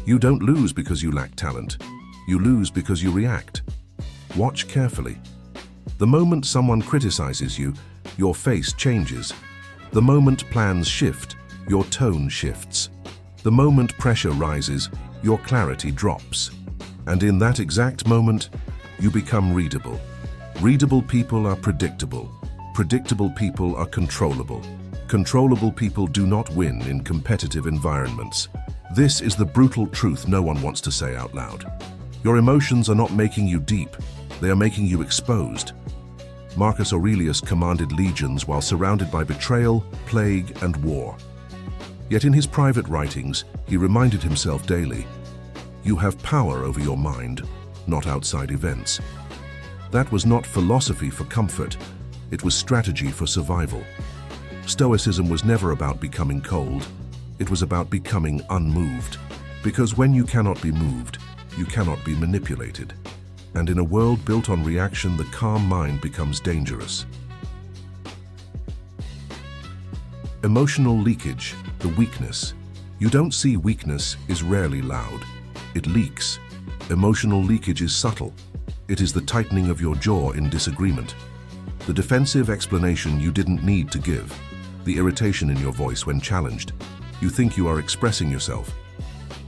You don't lose because you lack talent. You lose because you react. Watch carefully. The moment someone criticizes you, your face changes. The moment plans shift, your tone shifts. The moment pressure rises, your clarity drops. And in that exact moment, you become readable. Readable people are predictable. Predictable people are controllable. Controllable people do not win in competitive environments. This is the brutal truth no one wants to say out loud. Your emotions are not making you deep, they are making you exposed. Marcus Aurelius commanded legions while surrounded by betrayal, plague, and war. Yet in his private writings, he reminded himself daily, "You have power over your mind, not outside events." That was not philosophy for comfort, it was strategy for survival. Stoicism was never about becoming cold, it was about becoming unmoved. Because when you cannot be moved, you cannot be manipulated. And in a world built on reaction, the calm mind becomes dangerous. Emotional leakage, the weakness. You don't see weakness is rarely loud. It leaks. Emotional leakage is subtle. It is the tightening of your jaw in disagreement. The defensive explanation you didn't need to give. The irritation in your voice when challenged. You think you are expressing yourself.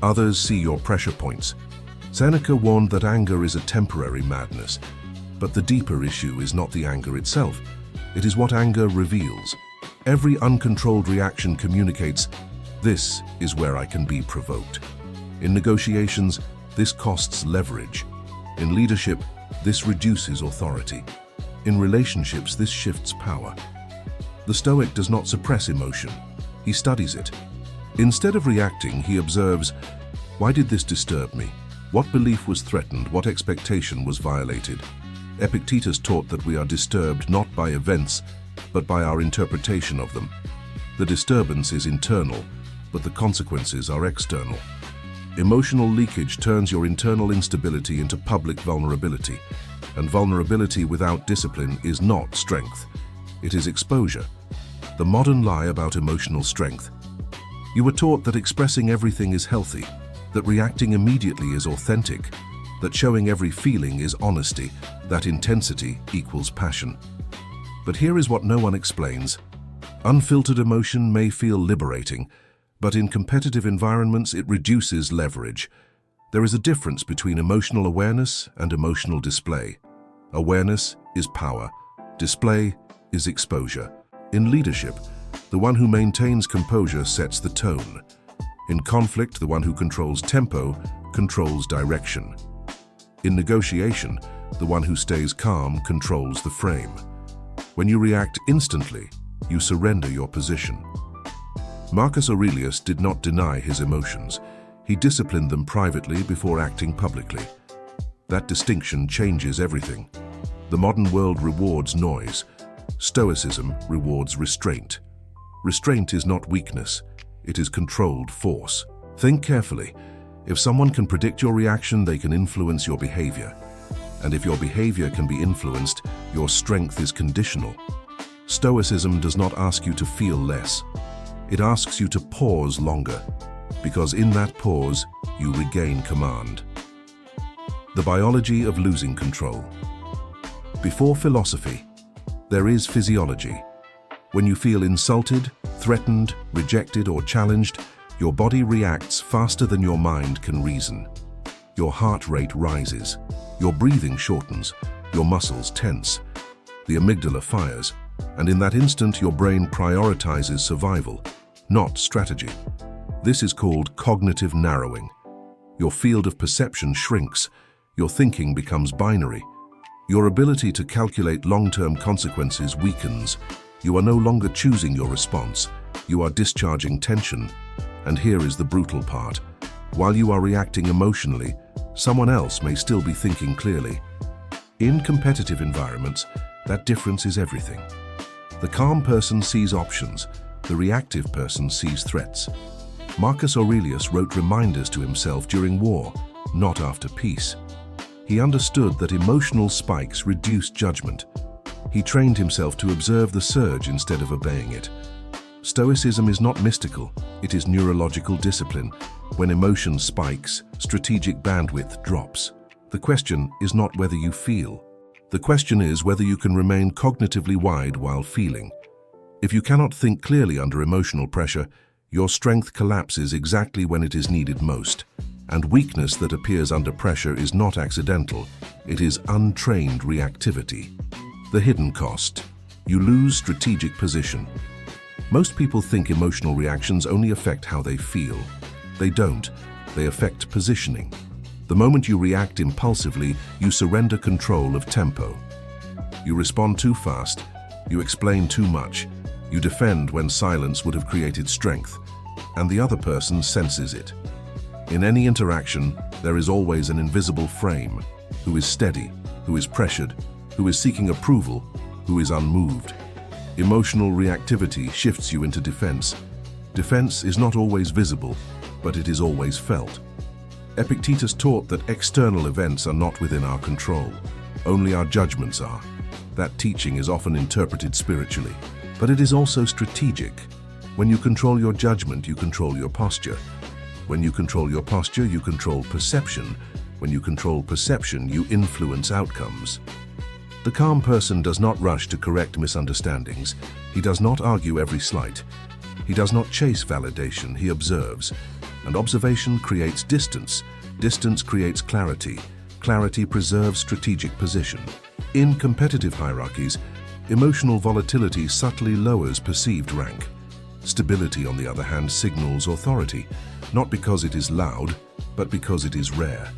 Others see your pressure points. Seneca warned that anger is a temporary madness, but the deeper issue is not the anger itself. It is what anger reveals. Every uncontrolled reaction communicates, "This is where I can be provoked." In negotiations, this costs leverage. In leadership, this reduces authority. In relationships, this shifts power. The Stoic does not suppress emotion, he studies it. Instead of reacting, he observes, why did this disturb me? What belief was threatened? What expectation was violated? Epictetus taught that we are disturbed not by events, but by our interpretation of them. The disturbance is internal, but the consequences are external. Emotional leakage turns your internal instability into public vulnerability, and vulnerability without discipline is not strength. It is exposure. The modern lie about emotional strength. You were taught that expressing everything is healthy, that reacting immediately is authentic, that showing every feeling is honesty, that intensity equals passion. But here is what no one explains. Unfiltered emotion may feel liberating, but in competitive environments it reduces leverage. There is a difference between emotional awareness and emotional display. Awareness is power. Display is exposure. In leadership, the one who maintains composure sets the tone. In conflict, the one who controls tempo controls direction. In negotiation, the one who stays calm controls the frame. When you react instantly, you surrender your position. Marcus Aurelius did not deny his emotions. He disciplined them privately before acting publicly. That distinction changes everything. The modern world rewards noise. Stoicism rewards restraint. Restraint is not weakness, it is controlled force. Think carefully. If someone can predict your reaction, they can influence your behavior. And if your behavior can be influenced, your strength is conditional. Stoicism does not ask you to feel less. It asks you to pause longer, because in that pause, you regain command. The biology of losing control. Before philosophy, there is physiology. When you feel insulted, threatened, rejected, or challenged, your body reacts faster than your mind can reason. Your heart rate rises, your breathing shortens, your muscles tense, the amygdala fires, and in that instant your brain prioritizes survival, not strategy. This is called cognitive narrowing. Your field of perception shrinks, your thinking becomes binary. Your ability to calculate long-term consequences weakens. You are no longer choosing your response, you are discharging tension. And here is the brutal part. While you are reacting emotionally, someone else may still be thinking clearly. In competitive environments, that difference is everything. The calm person sees options, the reactive person sees threats. Marcus Aurelius wrote reminders to himself during war, not after peace. He understood that emotional spikes reduced judgment. He trained himself to observe the surge instead of obeying it. Stoicism is not mystical, it is neurological discipline. When emotion spikes, strategic bandwidth drops. The question is not whether you feel. The question is whether you can remain cognitively wide while feeling. If you cannot think clearly under emotional pressure, your strength collapses exactly when it is needed most. And weakness that appears under pressure is not accidental, it is untrained reactivity. The hidden cost. You lose strategic position. Most people think emotional reactions only affect how they feel. They don't. They affect positioning. The moment you react impulsively, you surrender control of tempo. You respond too fast, you explain too much, you defend when silence would have created strength, and the other person senses it. In any interaction, there is always an invisible frame, who is steady, who is pressured, who is seeking approval, who is unmoved. Emotional reactivity shifts you into defense. Defense is not always visible, but it is always felt. Epictetus taught that external events are not within our control. Only our judgments are. That teaching is often interpreted spiritually, but it is also strategic. When you control your judgment, you control your posture. When you control your posture, you control perception. When you control perception, you influence outcomes. The calm person does not rush to correct misunderstandings. He does not argue every slight. He does not chase validation, he observes. And observation creates distance. Distance creates clarity. Clarity preserves strategic position. In competitive hierarchies, emotional volatility subtly lowers perceived rank. Stability, on the other hand, signals authority, not because it is loud, but because it is rare.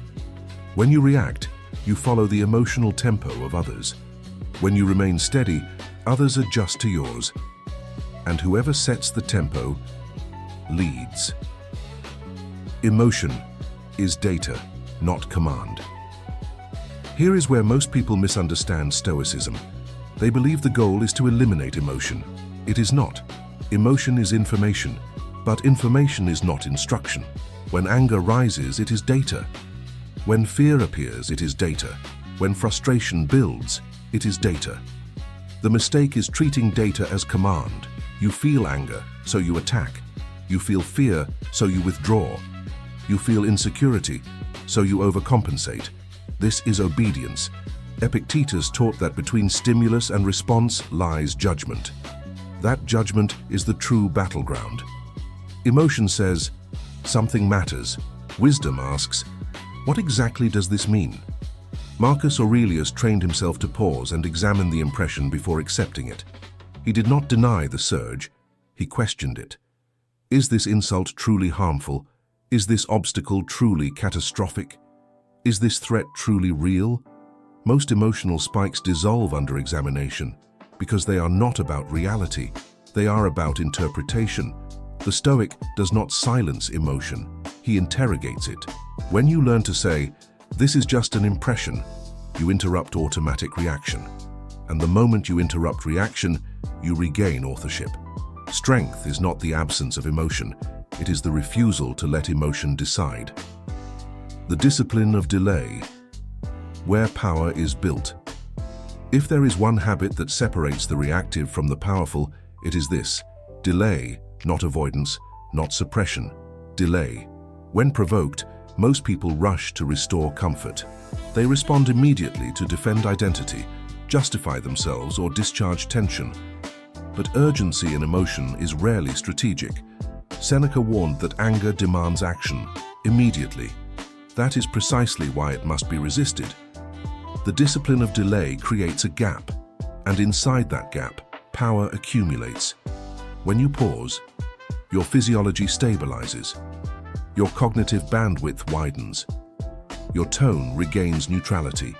When you react, you follow the emotional tempo of others. When you remain steady, others adjust to yours. And whoever sets the tempo leads. Emotion is data, not command. Here is where most people misunderstand Stoicism. They believe the goal is to eliminate emotion. It is not. Emotion is information, but information is not instruction. When anger rises, it is data. When fear appears, it is data. When frustration builds, it is data. The mistake is treating data as command. You feel anger, so you attack. You feel fear, so you withdraw. You feel insecurity, so you overcompensate. This is obedience. Epictetus taught that between stimulus and response lies judgment. That judgment is the true battleground. Emotion says, something matters. Wisdom asks, what exactly does this mean? Marcus Aurelius trained himself to pause and examine the impression before accepting it. He did not deny the surge, he questioned it. Is this insult truly harmful? Is this obstacle truly catastrophic? Is this threat truly real? Most emotional spikes dissolve under examination because they are not about reality. They are about interpretation. The Stoic does not silence emotion, he interrogates it. When you learn to say, this is just an impression, you interrupt automatic reaction. And the moment you interrupt reaction, you regain authorship. Strength is not the absence of emotion, it is the refusal to let emotion decide. The discipline of delay, where power is built. If there is one habit that separates the reactive from the powerful, it is this: delay, not avoidance, not suppression. Delay. When provoked, most people rush to restore comfort. They respond immediately to defend identity, justify themselves, or discharge tension. But urgency in emotion is rarely strategic. Seneca warned that anger demands action, immediately. That is precisely why it must be resisted. The discipline of delay creates a gap, and inside that gap, power accumulates. When you pause, your physiology stabilizes. Your cognitive bandwidth widens. Your tone regains neutrality.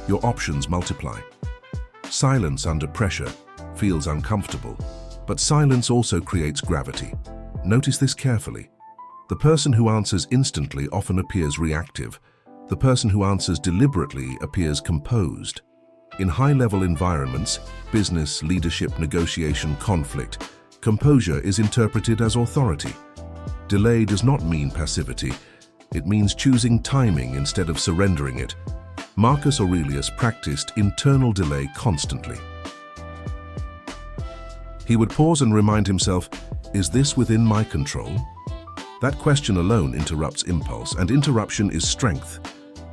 Your options multiply. Silence under pressure feels uncomfortable, but silence also creates gravity. Notice this carefully. The person who answers instantly often appears reactive. The person who answers deliberately appears composed. In high-level environments, business, leadership, negotiation, conflict, composure is interpreted as authority. Delay does not mean passivity. It means choosing timing instead of surrendering it. Marcus Aurelius practiced internal delay constantly. He would pause and remind himself, is this within my control? That question alone interrupts impulse, and interruption is strength.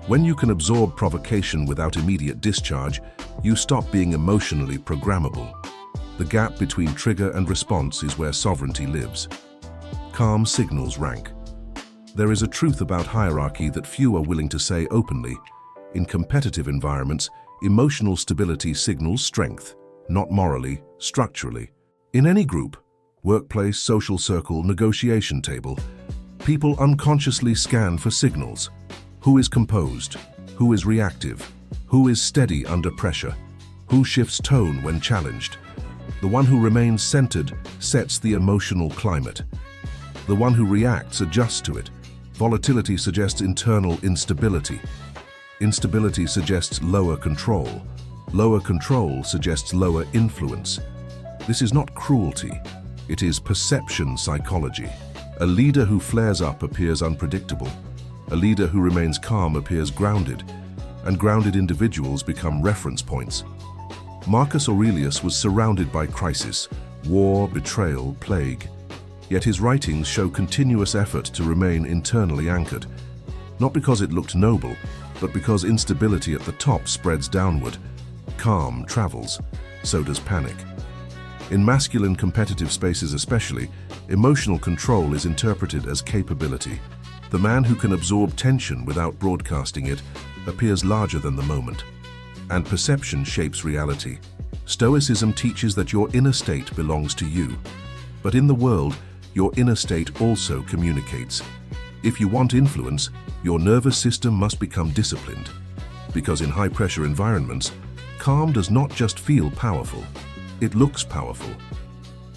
When you can absorb provocation without immediate discharge, you stop being emotionally programmable. The gap between trigger and response is where sovereignty lives. Calm signals rank. There is a truth about hierarchy that few are willing to say openly. In competitive environments, emotional stability signals strength, not morally, structurally. In any group, workplace, social circle, negotiation table, people unconsciously scan for signals. Who is composed? Who is reactive? Who is steady under pressure? Who shifts tone when challenged? The one who remains centered sets the emotional climate. The one who reacts adjusts to it. Volatility suggests internal instability. Instability suggests lower control. Lower control suggests lower influence. This is not cruelty. It is perception psychology. A leader who flares up appears unpredictable. A leader who remains calm appears grounded, and grounded individuals become reference points. Marcus Aurelius was surrounded by crisis, war, betrayal, plague. Yet his writings show continuous effort to remain internally anchored. Not because it looked noble, but because instability at the top spreads downward. Calm travels, so does panic. In masculine competitive spaces especially, emotional control is interpreted as capability. The man who can absorb tension without broadcasting it appears larger than the moment. And perception shapes reality. Stoicism teaches that your inner state belongs to you. But in the world, your inner state also communicates. If you want influence, your nervous system must become disciplined. Because in high-pressure environments, calm does not just feel powerful, it looks powerful.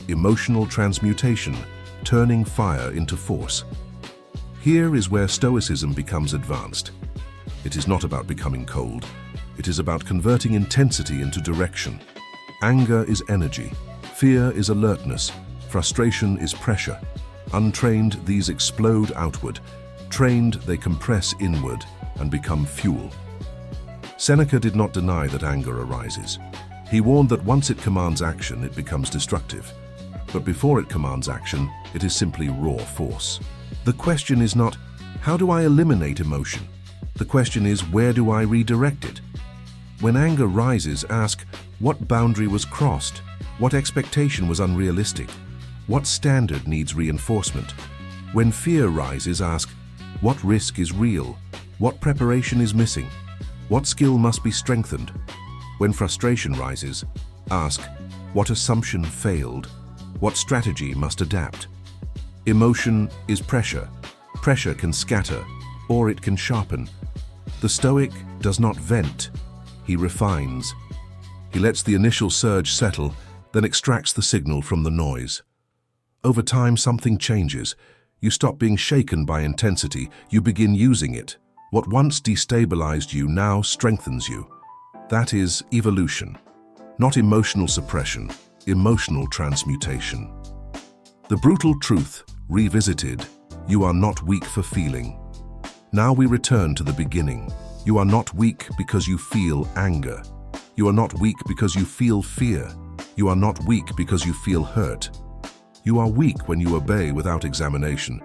Emotional transmutation, turning fire into force. Here is where Stoicism becomes advanced. It is not about becoming cold. It is about converting intensity into direction. Anger is energy. Fear is alertness. Frustration is pressure. Untrained, these explode outward. Trained, they compress inward and become fuel. Seneca did not deny that anger arises. He warned that once it commands action, it becomes destructive. But before it commands action, it is simply raw force. The question is not, how do I eliminate emotion? The question is, where do I redirect it? When anger rises, ask, what boundary was crossed? What expectation was unrealistic? What standard needs reinforcement? When fear rises, ask, what risk is real? What preparation is missing? What skill must be strengthened? When frustration rises, ask, what assumption failed? What strategy must adapt? Emotion is pressure. Pressure can scatter, or it can sharpen. The Stoic does not vent, he refines. He lets the initial surge settle, then extracts the signal from the noise. Over time, something changes. You stop being shaken by intensity, you begin using it. What once destabilized you now strengthens you. That is evolution. Not emotional suppression, emotional transmutation. The brutal truth, revisited, you are not weak for feeling. Now we return to the beginning. You are not weak because you feel anger. You are not weak because you feel fear. You are not weak because you feel hurt. You are weak when you obey without examination.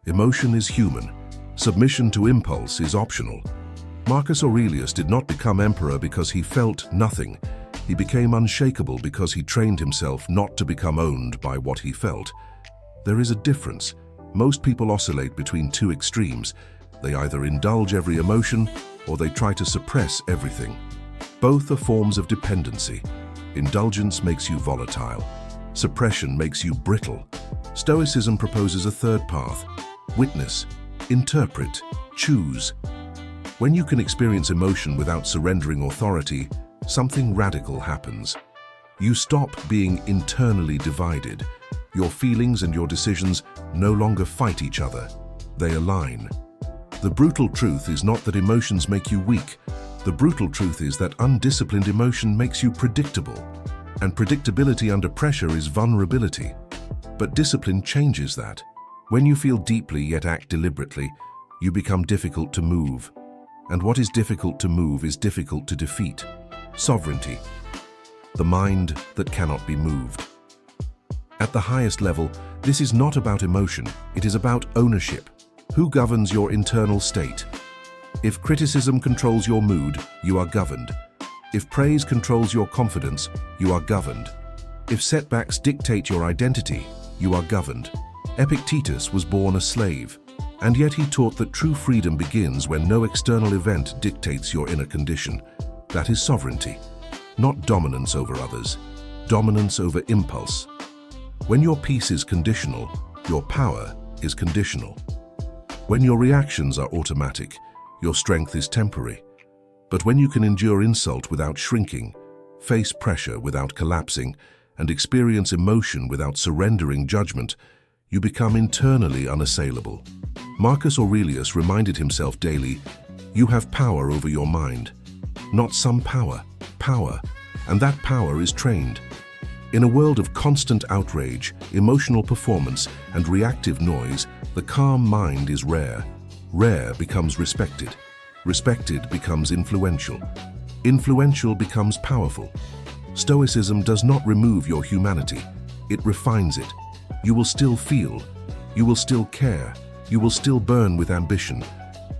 Emotion is human. Submission to impulse is optional. Marcus Aurelius did not become emperor because he felt nothing. He became unshakable because he trained himself not to become owned by what he felt. There is a difference. Most people oscillate between two extremes. They either indulge every emotion or they try to suppress everything. Both are forms of dependency. Indulgence makes you volatile. Suppression makes you brittle. Stoicism proposes a third path. Witness, interpret, choose. When you can experience emotion without surrendering authority, something radical happens. You stop being internally divided. Your feelings and your decisions no longer fight each other. They align. The brutal truth is not that emotions make you weak. The brutal truth is that undisciplined emotion makes you predictable. And predictability under pressure is vulnerability. But discipline changes that. When you feel deeply yet act deliberately, you become difficult to move. And what is difficult to move is difficult to defeat. Sovereignty. The mind that cannot be moved. At the highest level, this is not about emotion, it is about ownership. Who governs your internal state? If criticism controls your mood, you are governed. If praise controls your confidence, you are governed. If setbacks dictate your identity, you are governed. Epictetus was born a slave, and yet he taught that true freedom begins when no external event dictates your inner condition. That is sovereignty, not dominance over others, dominance over impulse. When your peace is conditional, your power is conditional. When your reactions are automatic, your strength is temporary. But when you can endure insult without shrinking, face pressure without collapsing, and experience emotion without surrendering judgment, you become internally unassailable. Marcus Aurelius reminded himself daily, "You have power over your mind." Not some power, power, and that power is trained. In a world of constant outrage, emotional performance, and reactive noise, the calm mind is rare. Rare becomes respected. Respected becomes influential. Influential becomes powerful. Stoicism does not remove your humanity. It refines it. You will still feel. You will still care. You will still burn with ambition.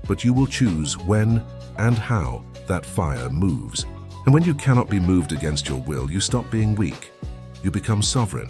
But you will choose when and how that fire moves. And when you cannot be moved against your will, you stop being weak. You become sovereign.